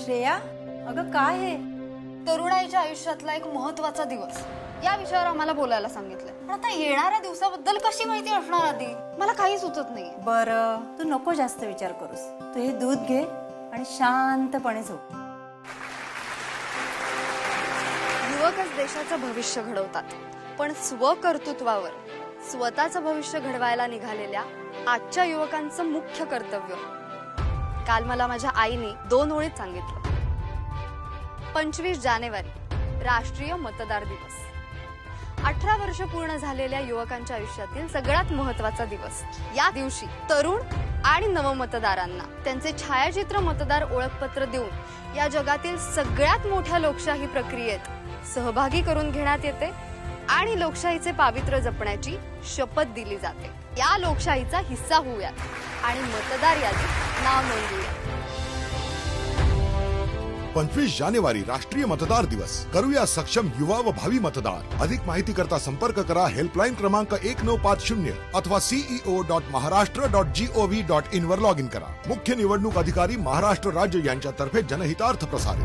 श्रेया, अगं काय आहे? तरुणाईच्या आयुष्यातला एक महत्त्वाचा दिवस या विषयावर आम्हाला बोलायला सांगितलं. पण आता येणाऱ्या दिवसाबद्दल कशी माहिती असणार आधी? मला काही सुचत नाही. बरं, तू नको जास्त विचार करूस. तू हे दूध घे आणि शांतपणे झोप. युवकच देशाचं भविष्य घडवतात, पण स्वकर्तृत्वावर स्वतःचं भविष्य घडवायला निघालेल्या आजच्या युवकांचं मुख्य कर्तव्य काल मला माझ्या आईने 2 ओळीत सांगितलं. 25 जानेवारी राष्ट्रीय मतदार दिवस. 18 वर्ष पूर्ण झालेल्या युवकांच्या आयुष्यातील सगळ्यात महत्त्वाचा दिवस. या दिवशी तरुण आणि नवमतदारांना त्यांचे छायाचित्र मतदार ओळखपत्र देऊन या जगातील सगळ्यात मोठ्या लोकशाही प्रक्रियेत सहभागी करून घेण्यात येते आणि लोकशाहीचे पावित्र्य जपण्याची शपथ दिली जाते. या लोकशाहीचा हिस्सा होऊयात आणि मतदार यादीत नाव नोंदवूया. 25 जानेवारी राष्ट्रीय मतदार दिवस. करूया सक्षम युवा व भावी मतदार. अधिक माहिती करता संपर्क करा हेल्पलाईन क्रमांक 1950 अथवा ceo.maharashtra.gov.in वर लॉग इन करा. मुख्य निवडणूक अधिकारी महाराष्ट्र राज्य यांच्यातर्फे जनहितार्थ प्रसारित.